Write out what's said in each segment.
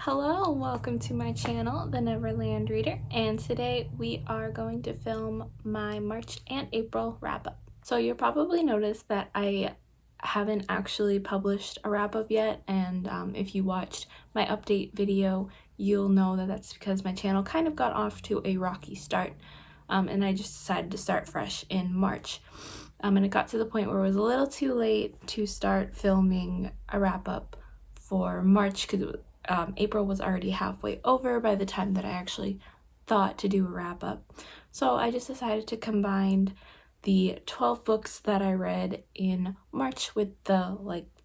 Hello, welcome to my channel, The Neverland Reader, and today we are going to film my March and April wrap-up. So you'll probably notice that I haven't actually published a wrap-up yet, and if you watched my update video, you'll know that that's because my channel kind of got off to a rocky start, and I just decided to start fresh in March. And it got to the point where it was a little too late to start filming a wrap-up for March because April was already halfway over by the time that I actually thought to do a wrap-up. So I just decided to combine the 12 books that I read in March with the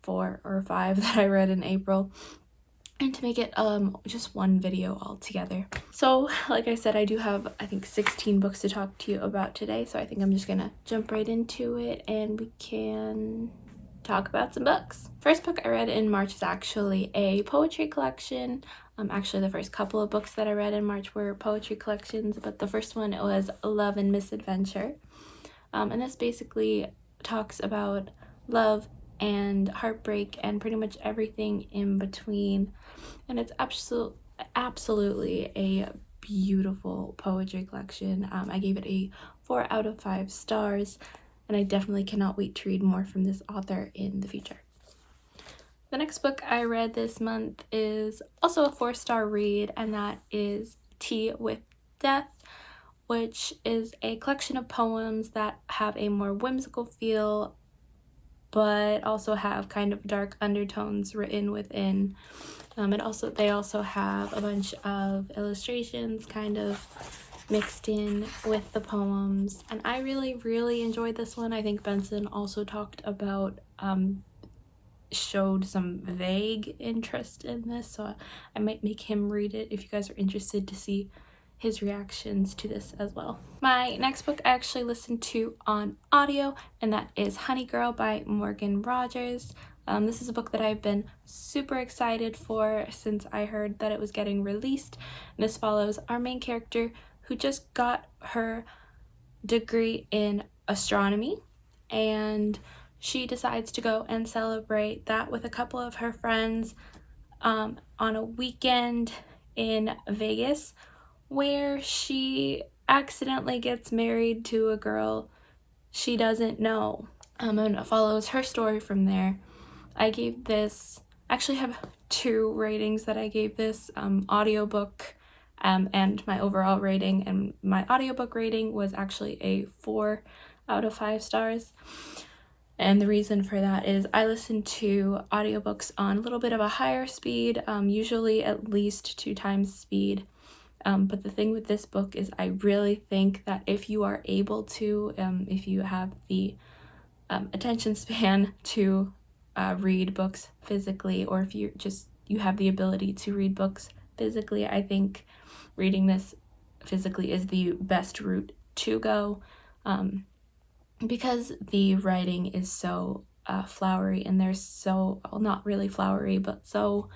4 or 5 that I read in April, and to make it just one video altogether. So like I said, I do have I think 16 books to talk to you about today, so I think I'm just gonna jump right into it and we can talk about some books. First book I read in March is actually a poetry collection. Actually the first couple of books that I read in March were poetry collections, but the first one was Love and Misadventure. And this basically talks about love and heartbreak and pretty much everything in between, and it's absolutely a beautiful poetry collection. I gave it a 4 out of 5 stars, and I definitely cannot wait to read more from this author in the future. The next book I read this month is also a 4-star read, and that is Tea with Death, which is a collection of poems that have a more whimsical feel but also have kind of dark undertones written within. They also have a bunch of illustrations kind of mixed in with the poems, and I really enjoyed this one. I think Benson also talked about showed some vague interest in this, so I might make him read it if you guys are interested to see his reactions to this as well. My next book I actually listened to on audio, and that is Honey Girl by Morgan Rogers. This is a book that I've been super excited for since I heard that it was getting released. And this follows our main character who just got her degree in astronomy, and she decides to go and celebrate that with a couple of her friends on a weekend in Vegas, where she accidentally gets married to a girl she doesn't know. And it follows her story from there. I gave this, actually have 2 ratings that I gave this audiobook and my overall rating, and my audiobook rating was actually a 4 out of 5 stars. And the reason for that is I listen to audiobooks on a little bit of a higher speed, usually at least 2 times speed. But the thing with this book is I really think that if you are able to, if you have the attention span to read books physically, or if you have the ability to read books physically, I think reading this physically is the best route to go, because the writing is so flowery, and they're so, well, not really flowery, but so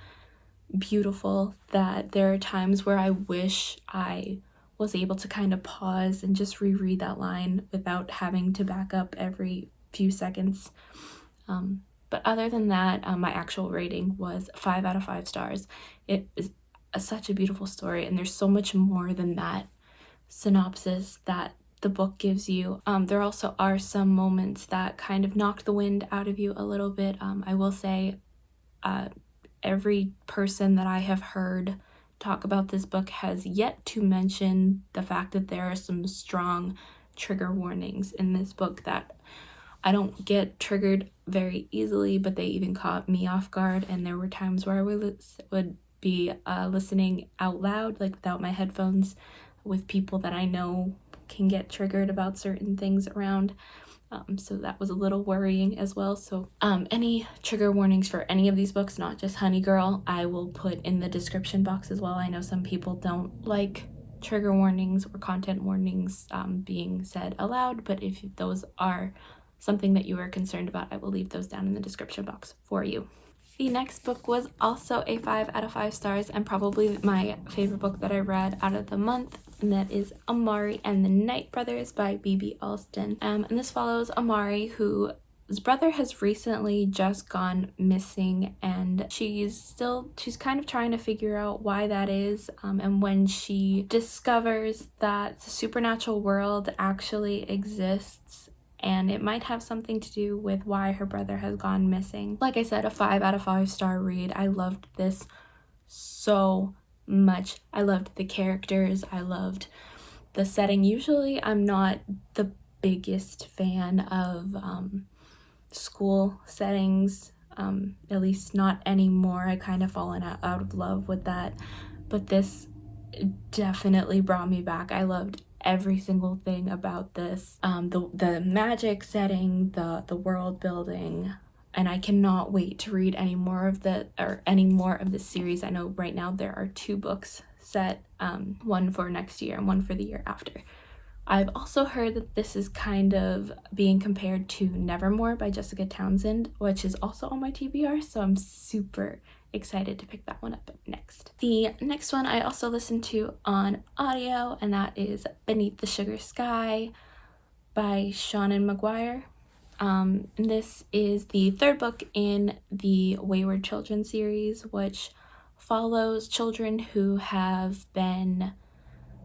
beautiful that there are times where I wish I was able to kind of pause and just reread that line without having to back up every few seconds. But other than that, my actual rating was 5 out of 5 stars. It is such a beautiful story, and there's so much more than that synopsis that the book gives you. There also are some moments that kind of knock the wind out of you a little bit. I will say every person that I have heard talk about this book has yet to mention the fact that there are some strong trigger warnings in this book that I don't get triggered very easily, but they even caught me off guard, and there were times where I would be listening out loud, like without my headphones, with people that I know can get triggered about certain things around. So that was a little worrying as well. So any trigger warnings for any of these books, not just Honey Girl, I will put in the description box as well. I know some people don't like trigger warnings or content warnings being said aloud, but if those are something that you are concerned about, I will leave those down in the description box for you. The next book was also a 5 out of 5 stars, and probably my favorite book that I read out of the month, and that is Amari and the Night Brothers by B.B. Alston. And this follows Amari, who brother has recently just gone missing, and she's kind of trying to figure out why that is. And when she discovers that the supernatural world actually exists, and it might have something to do with why her brother has gone missing. Like I said, a 5 out of 5 star read. I loved this so much. I loved the characters. I loved the setting. Usually I'm not the biggest fan of school settings, at least not anymore. I kind of fallen out of love with that, but this definitely brought me back. I loved every single thing about this. The magic setting, the world building, and I cannot wait to read any more of the series. I know right now there are 2 books set, one for next year and one for the year after. I've also heard that this is kind of being compared to Nevermore by Jessica Townsend, which is also on my TBR, so I'm super excited to pick that one up next. The next one I also listened to on audio, and that is Beneath the Sugar Sky by Seanan McGuire. This is the 3rd book in the Wayward Children series, which follows children who have been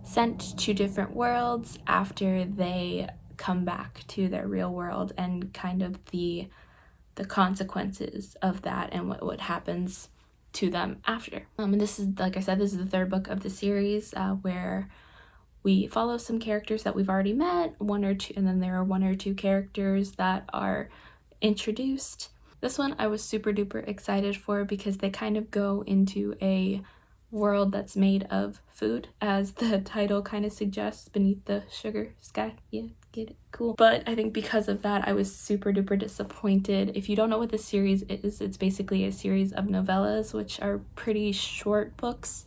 sent to different worlds after they come back to their real world, and kind of the consequences of that and what happens to them after. And this is, like I said, this is the 3rd book of the series, where we follow some characters that we've already met, 1 or 2, and then there are 1 or 2 characters that are introduced. This one I was super duper excited for because they kind of go into a world that's made of food, as the title kind of suggests, Beneath the Sugar Sky. Yeah, get it? Cool. But I think because of that, I was super duper disappointed. If you don't know what this series is, it's basically a series of novellas, which are pretty short books.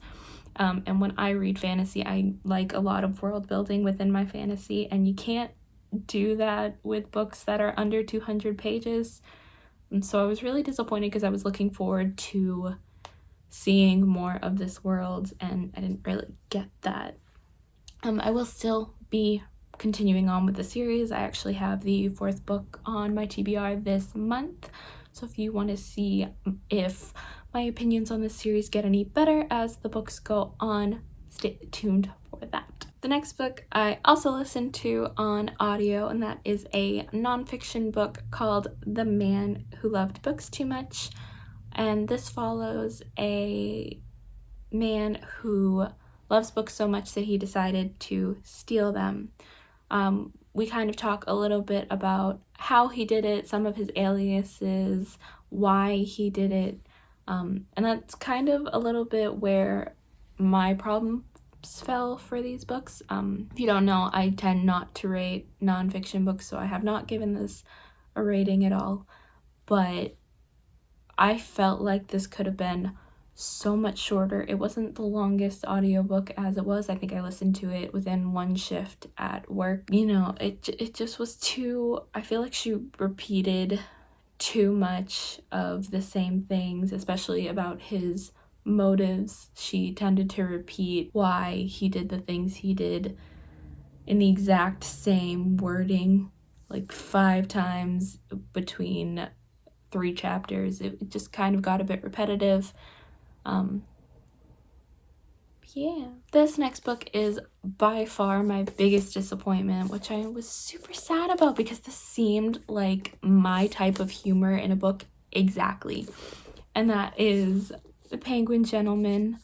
And when I read fantasy, I like a lot of world building within my fantasy, and you can't do that with books that are under 200 pages. And so I was really disappointed because I was looking forward to seeing more of this world, and I didn't really get that. I will still be continuing on with the series. I actually have the 4th book on my TBR this month, so if you want to see if my opinions on this series get any better as the books go on, stay tuned for that. The next book I also listened to on audio, and that is a nonfiction book called The Man Who Loved Books Too Much. And this follows a man who loves books so much that he decided to steal them. We kind of talk a little bit about how he did it, some of his aliases, why he did it, and that's kind of a little bit where my problems fell for these books. If you don't know, I tend not to rate nonfiction books, so I have not given this a rating at all, but I felt like this could have been so much shorter. It wasn't the longest audiobook as it was. I think I listened to it within 1 shift at work. You know, it just was too, I feel like she repeated too much of the same things, especially about his motives. She tended to repeat why he did the things he did in the exact same wording, like 5 times between 3 chapters. It just kind of got a bit repetitive. Yeah. This next book is by far my biggest disappointment, which I was super sad about because this seemed like my type of humor in a book exactly. And that is The Penguin Gentleman.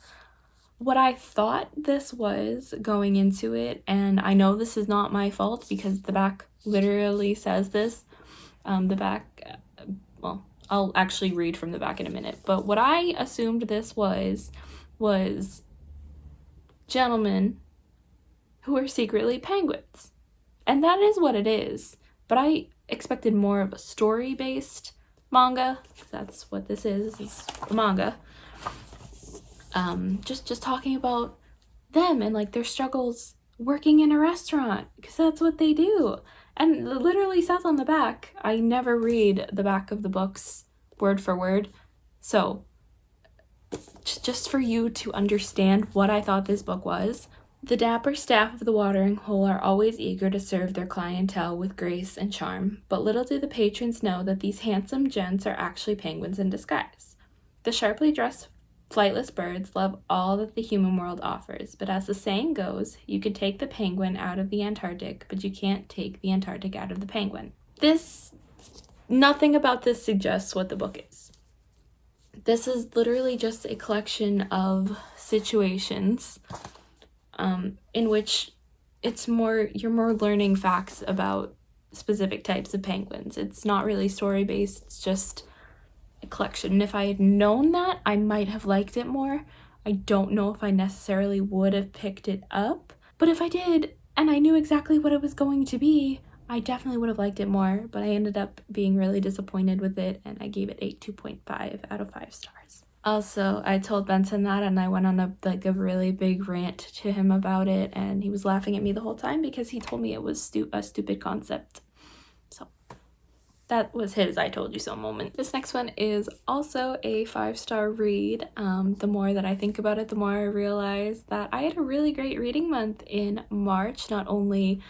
What I thought this was going into it, and I know this is not my fault because the back literally says this. The back, well, I'll actually read from the back in a minute, but what I assumed this was gentlemen who are secretly penguins. And that is what it is. But I expected more of a story-based manga. That's what this is. It's a manga. Just talking about them and like their struggles working in a restaurant, because that's what they do. And it literally says on the back, I never read the back of the books word for word. So just for you to understand what I thought this book was The dapper staff of the watering hole are always eager to serve their clientele with grace and charm, but little do the patrons know that these handsome gents are actually penguins in disguise. The sharply dressed flightless birds love all that the human world offers, but as the saying goes, you can take the penguin out of the Antarctic, but you can't take the Antarctic out of the penguin. Nothing about this suggests what the book is. This is literally just a collection of situations in which you're more learning facts about specific types of penguins. It's not really story based, it's just a collection. And if I had known that, I might have liked it more. I don't know if I necessarily would have picked it up, but if I did and I knew exactly what it was going to be, I definitely would have liked it more. But I ended up being really disappointed with it, and I gave it a 2.5 out of 5 stars. Also, I told Benson that, and I went on a really big rant to him about it, and he was laughing at me the whole time because he told me it was a stupid concept. So that was his I told you so moment. This next one is also a 5-star read. The more that I think about it, the more I realize that I had a really great reading month in March, not only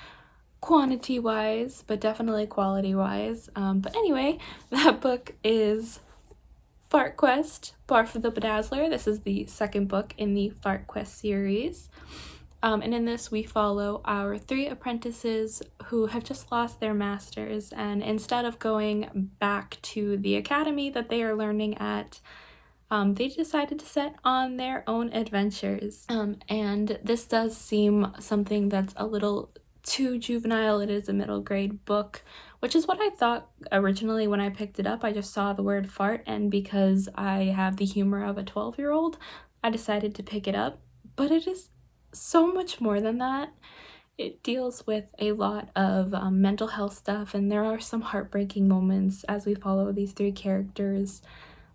quantity-wise, but definitely quality-wise. But anyway, that book is Fart Quest, Barf the Bedazzler. This is the second book in the Fart Quest series. And in this, we follow our 3 apprentices who have just lost their masters, and instead of going back to the academy that they are learning at, they decided to set on their own adventures. And this does seem something that's a little too juvenile. It is a middle grade book, which is what I thought originally when I picked it up. I just saw the word fart, and because I have the humor of a 12-year-old, I decided to pick it up. But it is so much more than that. It deals with a lot of mental health stuff, and there are some heartbreaking moments as we follow these 3 characters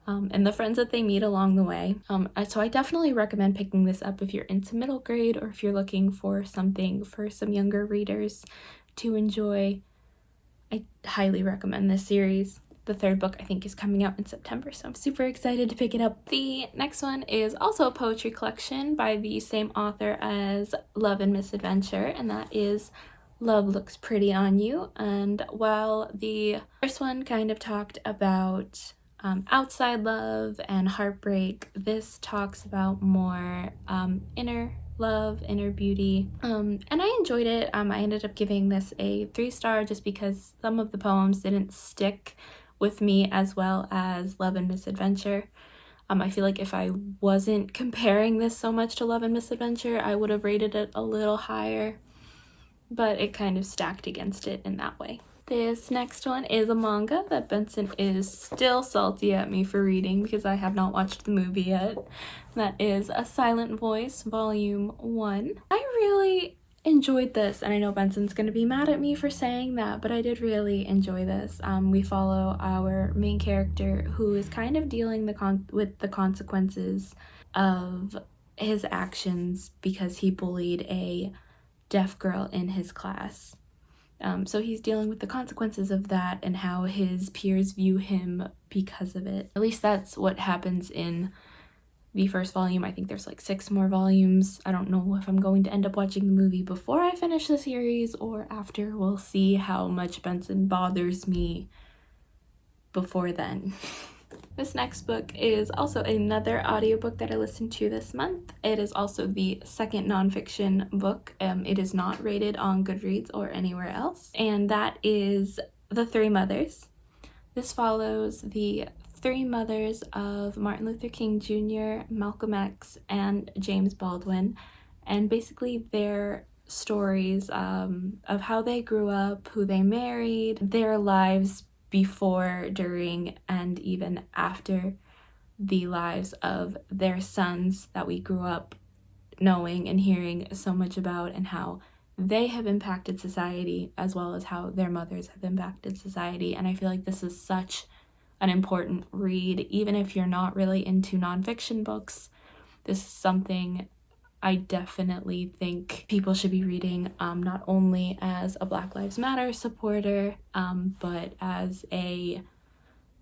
and the friends that they meet along the way. So I definitely recommend picking this up if you're into middle grade, or if you're looking for something for some younger readers to enjoy. I highly recommend this series. The 3rd book, I think, is coming out in September, so I'm super excited to pick it up. The next one is also a poetry collection by the same author as Love and Misadventure, and that is Love Looks Pretty on You. And while the first one kind of talked about outside love and heartbreak, this talks about more inner love, inner beauty, and I enjoyed it. I ended up giving this a 3-star just because some of the poems didn't stick with me as well as Love and Misadventure. I feel like if I wasn't comparing this so much to Love and Misadventure, I would have rated it a little higher, but it kind of stacked against it in that way. This next one is a manga that Benson is still salty at me for reading because I have not watched the movie yet. That is A Silent Voice, Volume 1. I really enjoyed this, and I know Benson's going to be mad at me for saying that, but I did really enjoy this. We follow our main character who is kind of dealing with the consequences of his actions because he bullied a deaf girl in his class. So he's dealing with the consequences of that and how his peers view him because of it. At least that's what happens in the first volume. I think there's like 6 more volumes. I don't know if I'm going to end up watching the movie before I finish the series or after. We'll see how much Benson bothers me before then. This next book is also another audiobook that I listened to this month. It is also the second nonfiction book. It is not rated on Goodreads or anywhere else, and that is The 3 Mothers. This follows the 3 mothers of Martin Luther King Jr., Malcolm X, and James Baldwin, and basically their stories of how they grew up, who they married, their lives before, during, and even after the lives of their sons that we grew up knowing and hearing so much about, and how they have impacted society as well as how their mothers have impacted society. And I feel like this is such an important read. Even if you're not really into nonfiction books, this is something I definitely think people should be reading, not only as a Black Lives Matter supporter, but as a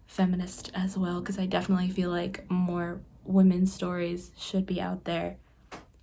feminist as well, because I definitely feel like more women's stories should be out there.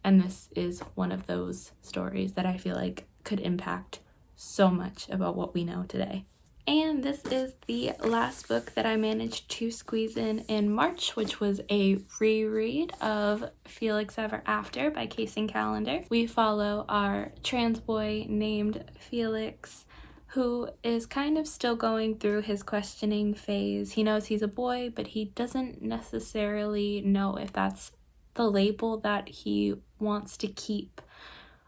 And this is one of those stories that I feel like could impact so much about what we know today. And this is the last book that I managed to squeeze in March, which was a reread of Felix Ever After by Casey Calendar. We follow our trans boy named Felix, who is kind of still going through his questioning phase. He knows he's a boy, but he doesn't necessarily know if that's the label that he wants to keep.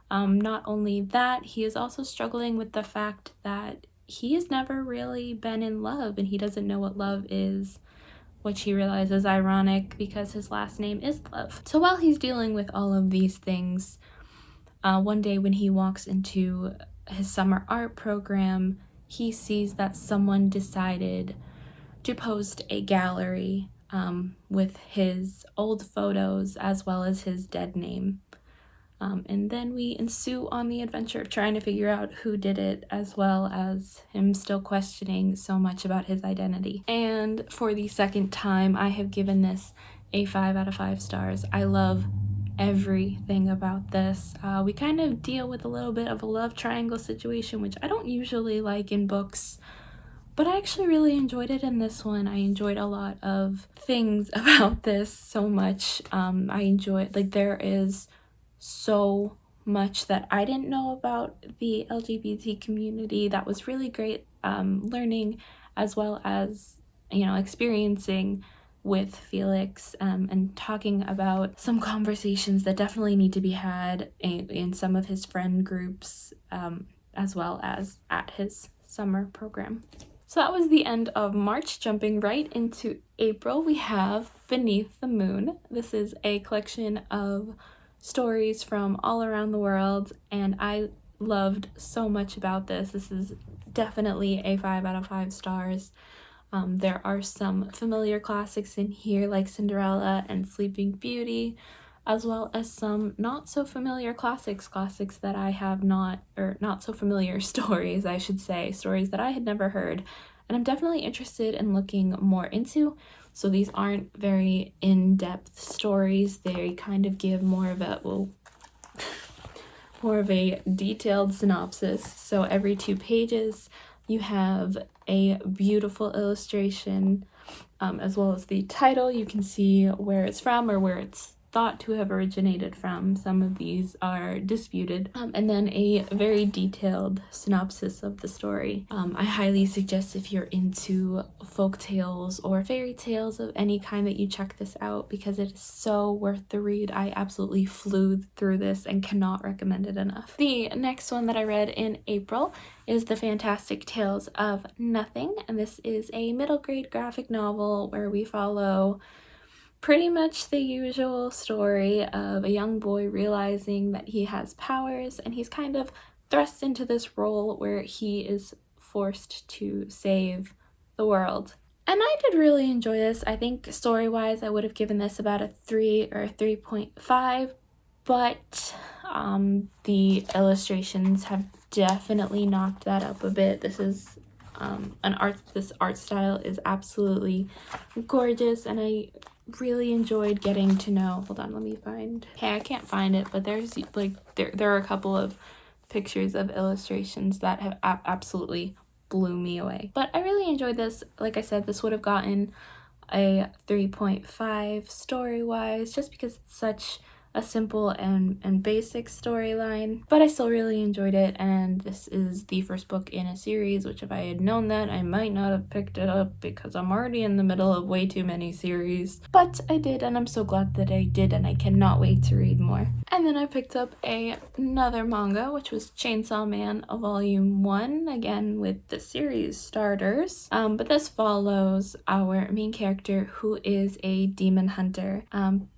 Not only that, he is also struggling with the fact that he has never really been in love and he doesn't know what love is, which he realizes ironic because his last name is Love. So while he's dealing with all of these things, one day when he walks into his summer art program, he sees that someone decided to post a gallery with his old photos as well as his dead name. And then we ensue on the adventure of trying to figure out who did it, as well as him still questioning so much about his identity. And for the second time, I have given this a 5 out of 5 stars. I love everything about this. We kind of deal with a little bit of a love triangle situation, which I don't usually like in books, but I actually really enjoyed it in this one. I enjoyed a lot of things about this so much. I enjoyed, like, there is so much that I didn't know about the LGBT community that was really great learning, as well as, you know, experiencing with Felix and talking about some conversations that definitely need to be had in some of his friend groups, as well as at his summer program. So that was the end of March. Jumping right into April, we have Beneath the Moon. This is a collection of stories from all around the world, and I loved so much about this. This is definitely a 5 out of 5 stars. There are some familiar classics in here like Cinderella and Sleeping Beauty, as well as some not so familiar classics that I have not so familiar stories, I should say, stories that I had never heard, and I'm definitely interested in looking more into. So these aren't very in-depth stories. They kind of give more of a detailed synopsis. So every 2 pages you have a beautiful illustration, as well as the title. You can see where it's from or where it's thought to have originated from. Some of these are disputed. And then a very detailed synopsis of the story. I highly suggest, if you're into folk tales or fairy tales of any kind, that you check this out because it is so worth the read. I absolutely flew through this and cannot recommend it enough. The next one that I read in April is The Fantastic Tales of Nothing, and this is a middle grade graphic novel where we follow pretty much the usual story of a young boy realizing that he has powers, and he's kind of thrust into this role where he is forced to save the world. And I did really enjoy this. I think story-wise I would have given this about a 3 or a 3.5, but the illustrations have definitely knocked that up a bit. This is this art style is absolutely gorgeous, and I really enjoyed getting to know, hold on, let me find, okay, I can't find it, but there's like there are a couple of pictures of illustrations that have absolutely blew me away. But I really enjoyed this. Like I said, this would have gotten a 3.5 story-wise, just because it's such a simple and basic storyline, but I still really enjoyed it, and this is the first book in a series, which if I had known that, I might not have picked it up because I'm already in the middle of way too many series, but I did, and I'm so glad that I did, and I cannot wait to read more. And then I picked up another manga, which was Chainsaw Man Volume 1, again with the series starters, but this follows our main character, who is a demon hunter.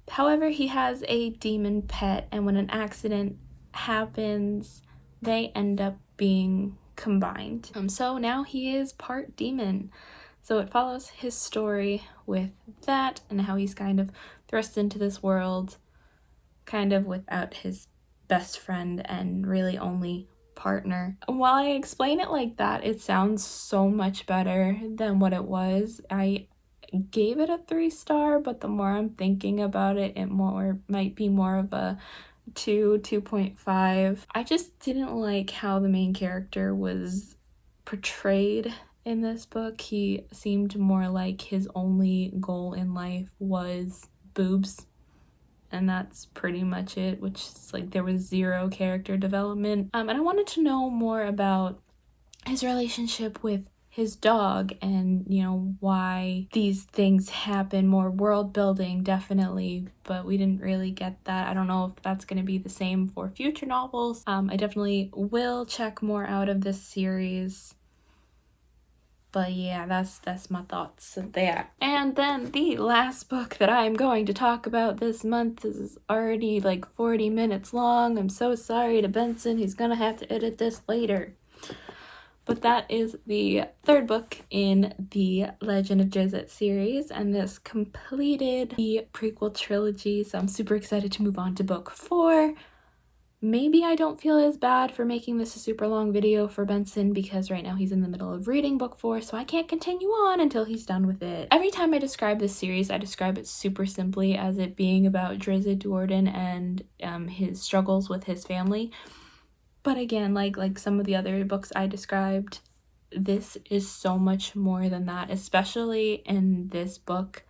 However, he has a demon pet, and when an accident happens, they end up being combined. So now he is part demon. So it follows his story with that, and how he's kind of thrust into this world kind of without his best friend and really only partner. While I explain it like that, it sounds so much better than what it was. I gave it a 3-star, but the more I'm thinking about it, it might be more of a 2, 2.5. I just didn't like how the main character was portrayed in this book. He seemed more like his only goal in life was boobs, and that's pretty much it, which is like there was zero character development. And I wanted to know more about his relationship with his dog and, you know, why these things happen. More world building, definitely, but we didn't really get that. I don't know if that's going to be the same for future novels. I definitely will check more out of this series. But yeah, that's my thoughts there. And then the last book that I'm going to talk about this month is already like 40 minutes long. I'm so sorry to Benson. He's gonna have to edit this later. But that is the third book in the Legend of Drizzt series, and this completed the prequel trilogy, so I'm super excited to move on to book 4. Maybe I don't feel as bad for making this a super long video for Benson because right now he's in the middle of reading book 4, so I can't continue on until he's done with it. Every time I describe this series, I describe it super simply as it being about Drizzt Do'Urden and his struggles with his family. But again, like some of the other books I described, this is so much more than that. Especially in this book,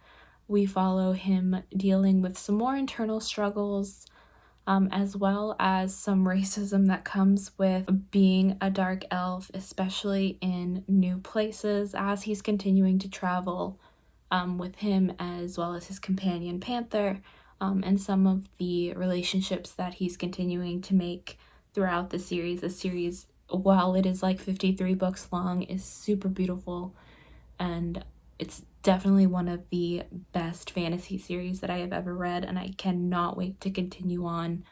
we follow him dealing with some more internal struggles, as well as some racism that comes with being a dark elf, especially in new places as he's continuing to travel with him as well as his companion Panther, and some of the relationships that he's continuing to make throughout the series. The series, while it is like 53 books long, is super beautiful, and it's definitely one of the best fantasy series that I have ever read, and I cannot wait to continue on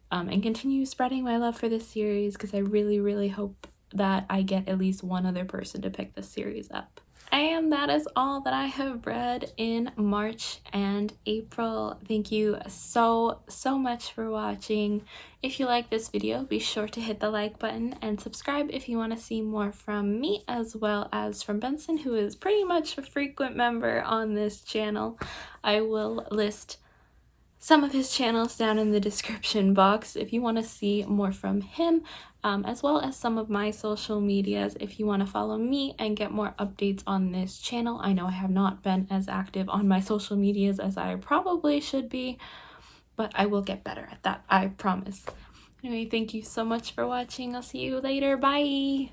and continue spreading my love for this series, because I really, really hope that I get at least one other person to pick this series up. And that is all that I have read in March and April. Thank you so much for watching. If you like this video, be sure to hit the like button and subscribe if you want to see more from me as well as from Benson, who is pretty much a frequent member on this channel. I will list some of his channels down in the description box if you want to see more from him, as well as some of my social medias if you want to follow me and get more updates on this channel. I know I have not been as active on my social medias as I probably should be, but I will get better at that, I promise. Anyway, thank you so much for watching. I'll see you later. Bye!